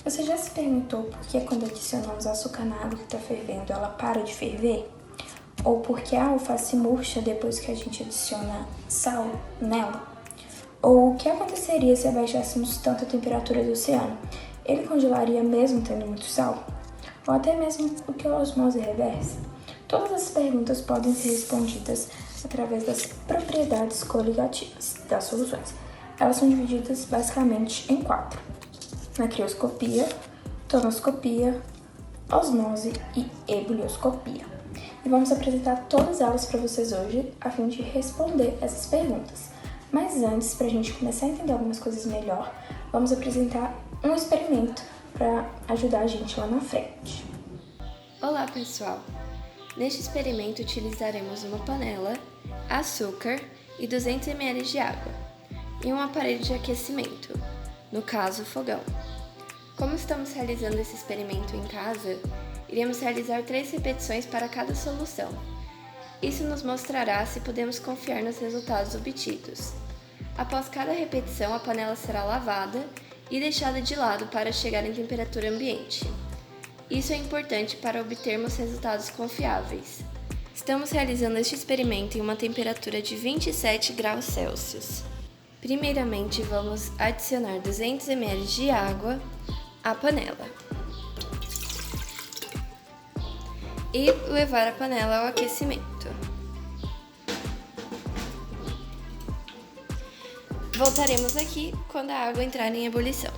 Você já se perguntou por que quando adicionamos açúcar na água que está fervendo, ela para de ferver? Ou por que a alface murcha depois que a gente adiciona sal nela? Ou o que aconteceria se abaixássemos tanto a temperatura do oceano? Ele congelaria mesmo tendo muito sal? Ou até mesmo o que é a osmose reversa? Todas as perguntas podem ser respondidas através das propriedades coligativas das soluções. Elas são divididas basicamente em 4: natrioscopia, tonoscopia, osmose e ebulioscopia. E vamos apresentar todas elas para vocês hoje, a fim de responder essas perguntas. Mas antes, para a gente começar a entender algumas coisas melhor, vamos apresentar um experimento para ajudar a gente lá na frente. Olá, pessoal! Neste experimento utilizaremos uma panela, açúcar e 200 ml de água, e um aparelho de aquecimento, no caso, fogão. Como estamos realizando esse experimento em casa, iremos realizar 3 repetições para cada solução. Isso nos mostrará se podemos confiar nos resultados obtidos. Após cada repetição, a panela será lavada e deixada de lado para chegar em temperatura ambiente. Isso é importante para obtermos resultados confiáveis. Estamos realizando este experimento em uma temperatura de 27 graus Celsius. Primeiramente, vamos adicionar 200 ml de água à panela e levar a panela ao aquecimento. Voltaremos aqui quando a água entrar em ebulição.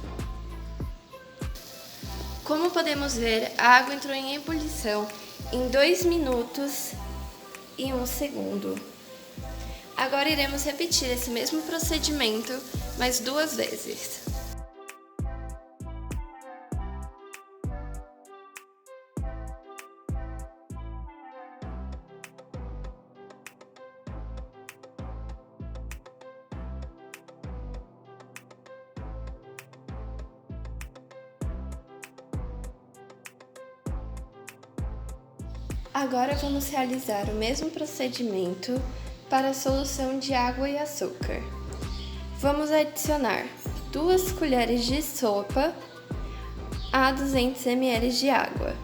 Como podemos ver, a água entrou em ebulição em 2 minutos e 1 segundo. Agora iremos repetir esse mesmo procedimento mais 2 vezes. Agora vamos realizar o mesmo procedimento para a solução de água e açúcar. Vamos adicionar 2 colheres de sopa a 200 ml de água.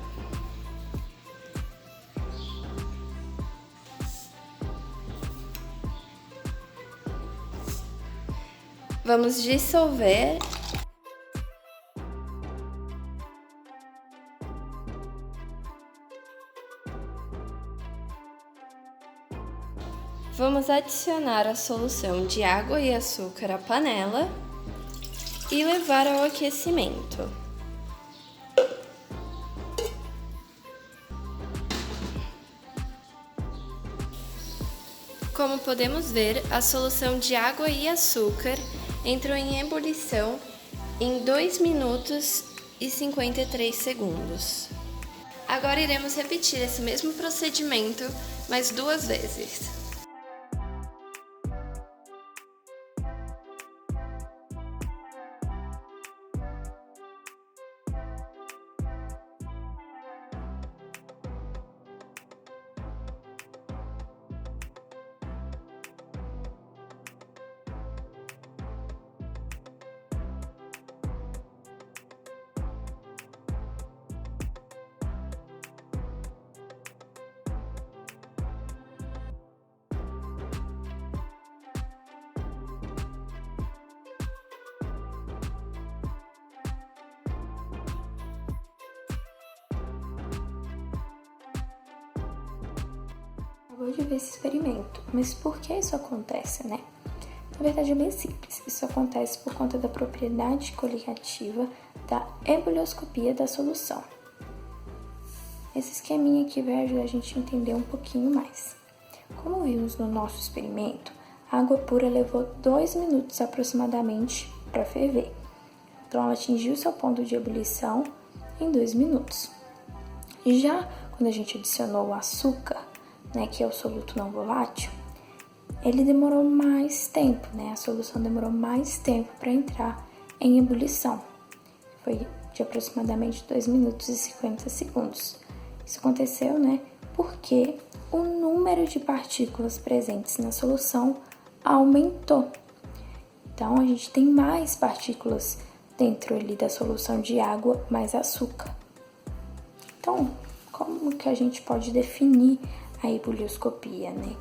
Vamos dissolver . Vamos adicionar a solução de água e açúcar à panela e levar ao aquecimento. Como podemos ver, a solução de água e açúcar entrou em ebulição em 2 minutos e 53 segundos. Agora iremos repetir esse mesmo procedimento mais 2 vezes. Acabou de ver esse experimento, mas por que isso acontece, né? Na verdade é bem simples, isso acontece por conta da propriedade coligativa da ebulioscopia da solução. Esse esqueminha aqui vai ajudar a gente a entender um pouquinho mais. Como vimos no nosso experimento, a água pura levou 2 minutos aproximadamente para ferver. Então ela atingiu seu ponto de ebulição em 2 minutos. E já quando a gente adicionou o açúcar, né, que é o soluto não volátil, ele demorou mais tempo, né? A solução demorou mais tempo para entrar em ebulição. Foi de aproximadamente 2 minutos e 50 segundos. Isso aconteceu, né, porque o número de partículas presentes na solução aumentou. Então, a gente tem mais partículas dentro ali da solução de água mais açúcar. Então, como que a gente pode definir a ebulioscopia, né?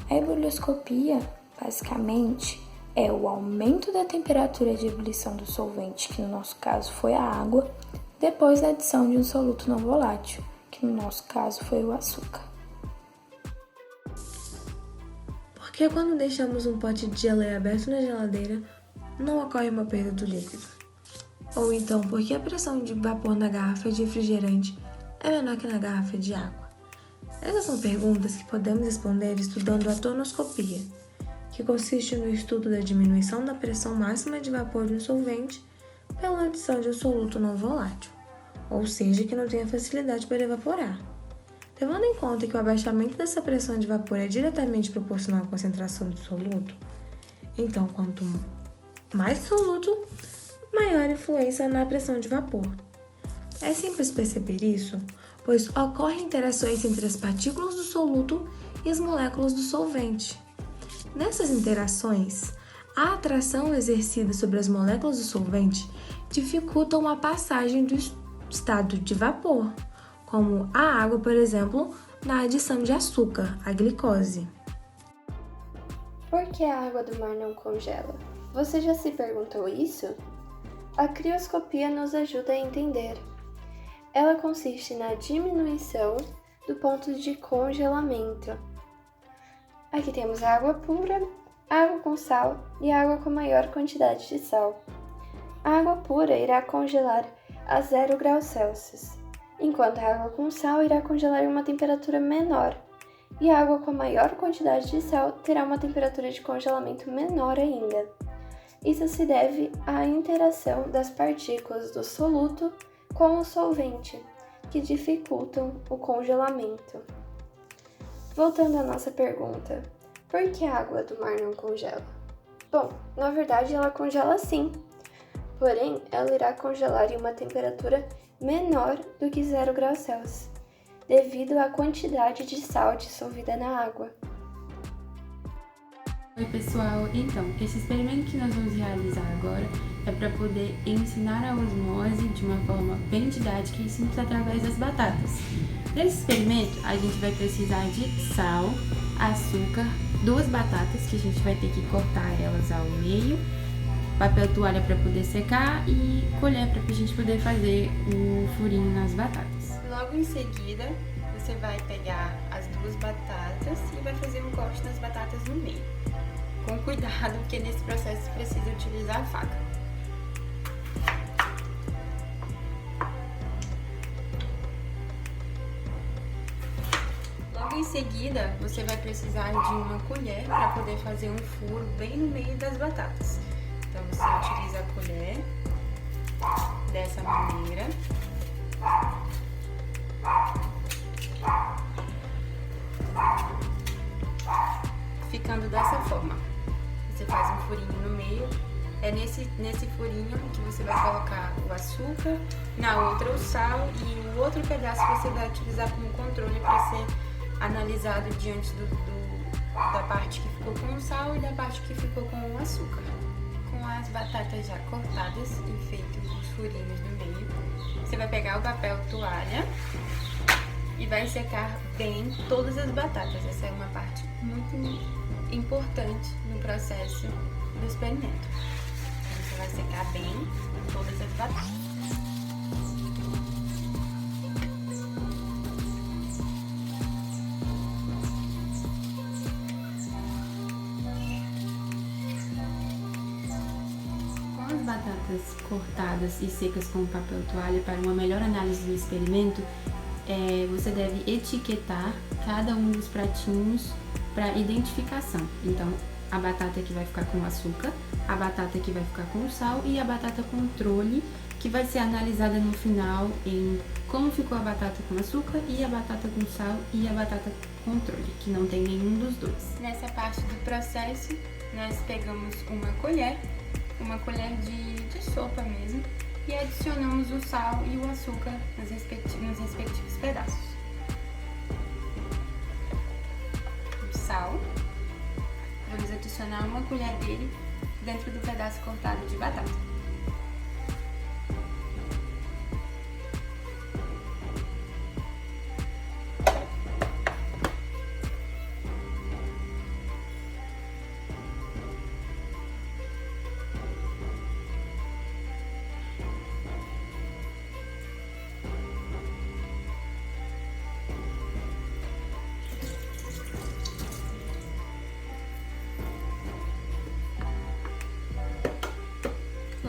A ebulioscopia, basicamente, é o aumento da temperatura de ebulição do solvente, que no nosso caso foi a água, depois da adição de um soluto não volátil, que no nosso caso foi o açúcar. Porque quando deixamos um pote de geleia aberto na geladeira, não ocorre uma perda do líquido? Ou então, porque a pressão de vapor na garrafa de refrigerante é menor que na garrafa de água? Essas são perguntas que podemos responder estudando a tonoscopia, que consiste no estudo da diminuição da pressão máxima de vapor de um solvente pela adição de um soluto não volátil, ou seja, que não tenha facilidade para evaporar. Levando em conta que o abaixamento dessa pressão de vapor é diretamente proporcional à concentração do soluto, então quanto mais soluto, maior influência na pressão de vapor. É simples perceber isso, pois ocorrem interações entre as partículas do soluto e as moléculas do solvente. Nessas interações, a atração exercida sobre as moléculas do solvente dificultam a passagem do estado de vapor, como a água, por exemplo, na adição de açúcar, a glicose. Por que a água do mar não congela? Você já se perguntou isso? A crioscopia nos ajuda a entender. Ela consiste na diminuição do ponto de congelamento. Aqui temos água pura, água com sal e água com maior quantidade de sal. A água pura irá congelar a 0 graus Celsius, enquanto a água com sal irá congelar em uma temperatura menor, e a água com a maior quantidade de sal terá uma temperatura de congelamento menor ainda. Isso se deve à interação das partículas do soluto com o solvente, que dificultam o congelamento. Voltando à nossa pergunta, por que a água do mar não congela? Bom, na verdade ela congela sim, porém ela irá congelar em uma temperatura menor do que 0 graus Celsius, devido à quantidade de sal dissolvida na água. Oi pessoal, então, esse experimento que nós vamos realizar agora é para poder ensinar a osmose de uma forma bem didática e simples através das batatas. Nesse experimento, a gente vai precisar de sal, açúcar, 2 batatas, que a gente vai ter que cortar elas ao meio, papel toalha para poder secar e colher para a gente poder fazer o furinho nas batatas. Logo em seguida, você vai pegar as 2 batatas e vai fazer um corte das batatas no meio. Com cuidado, porque nesse processo você precisa utilizar a faca. Logo em seguida, você vai precisar de uma colher para poder fazer um furo bem no meio das batatas. Então, você utiliza a colher dessa maneira. Ficando dessa forma. Você faz um furinho no meio. É nesse furinho que você vai colocar o açúcar, na outra o sal e o outro pedaço você vai utilizar como controle para ser analisado diante da parte que ficou com o sal e da parte que ficou com o açúcar. Com as batatas já cortadas e feitos os furinhos no meio, você vai pegar o papel toalha e vai secar bem todas as batatas. Essa é uma parte muito importante no processo do experimento. Então, você vai secar bem todas as batatas. Com as batatas cortadas e secas com papel toalha para uma melhor análise do experimento, você deve etiquetar cada um dos pratinhos para identificação. Então, a batata que vai ficar com açúcar, a batata que vai ficar com sal e a batata controle, que vai ser analisada no final em como ficou a batata com açúcar e a batata com sal e a batata controle, que não tem nenhum dos dois. Nessa parte do processo, nós pegamos uma colher de sopa mesmo, e adicionamos o sal e o açúcar nos respectivos pedaços. O sal, vamos adicionar uma colher dele dentro do pedaço cortado de batata.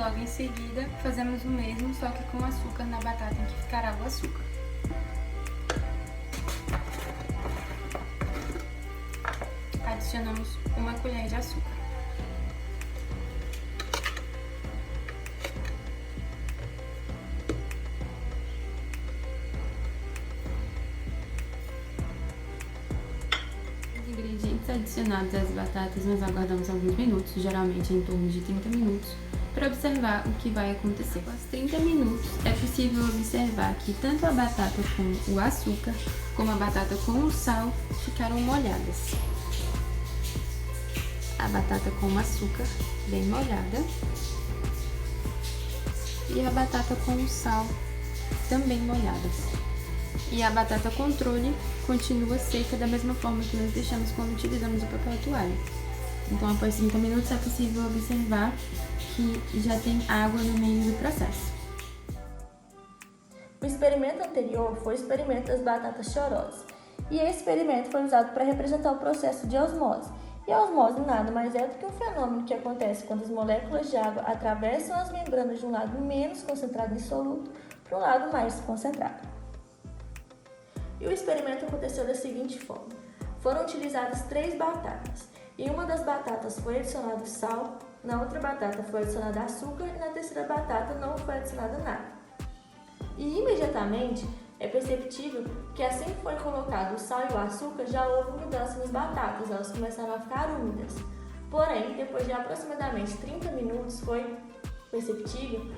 logo em seguida fazemos o mesmo, só que com açúcar na batata em que ficará o açúcar. Adicionamos 1 colher de açúcar. Ingredientes adicionados às batatas, nós aguardamos alguns minutos, geralmente em torno de 30 minutos, para observar o que vai acontecer. Após 30 minutos, é possível observar que tanto a batata com o açúcar, como a batata com o sal, ficaram molhadas. A batata com o açúcar, bem molhada, e a batata com o sal, também molhadas. E a batata controle continua seca da mesma forma que nós deixamos quando utilizamos o papel toalha. Então, após 30 minutos, é possível observar que já tem água no meio do processo. O experimento anterior foi o experimento das batatas chorosas. E esse experimento foi usado para representar o processo de osmose. E a osmose nada mais é do que um fenômeno que acontece quando as moléculas de água atravessam as membranas de um lado menos concentrado em soluto para um lado mais concentrado. E o experimento aconteceu da seguinte forma: foram utilizadas 3 batatas. Em uma das batatas foi adicionado sal, na outra batata foi adicionado açúcar e na terceira batata não foi adicionado nada. E imediatamente é perceptível que assim que foi colocado o sal e o açúcar já houve mudança nas batatas, elas começaram a ficar úmidas. Porém, depois de aproximadamente 30 minutos foi perceptível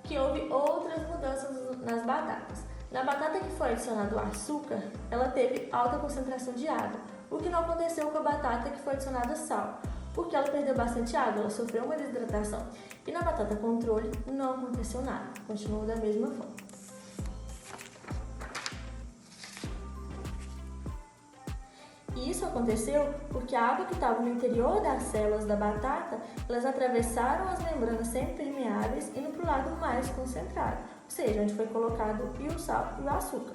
que houve outras mudanças nas batatas. Na batata que foi adicionado o açúcar, ela teve alta concentração de água, o que não aconteceu com a batata que foi adicionada sal, porque ela perdeu bastante água, ela sofreu uma desidratação. E na batata controle não aconteceu nada, continuou da mesma forma. E isso aconteceu porque a água que estava no interior das células da batata, elas atravessaram as membranas semipermeáveis indo para o lado mais concentrado, ou seja, onde foi colocado o sal e o açúcar.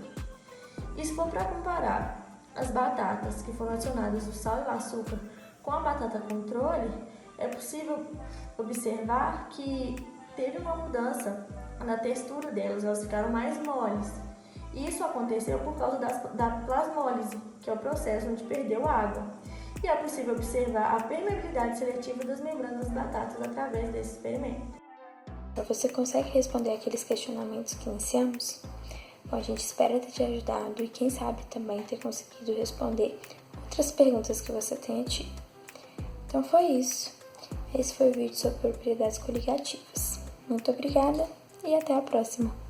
E se for para comparar as batatas que foram adicionadas o sal e o açúcar com a batata controle, é possível observar que teve uma mudança na textura delas, elas ficaram mais moles. Isso aconteceu por causa da plasmólise, que é o processo onde perdeu água. E é possível observar a permeabilidade seletiva das membranas das batatas através desse experimento. Você consegue responder aqueles questionamentos que iniciamos? Bom, a gente espera ter te ajudado e quem sabe também ter conseguido responder outras perguntas que você tenha tido. Então foi isso. Esse foi o vídeo sobre propriedades coligativas. Muito obrigada e até a próxima!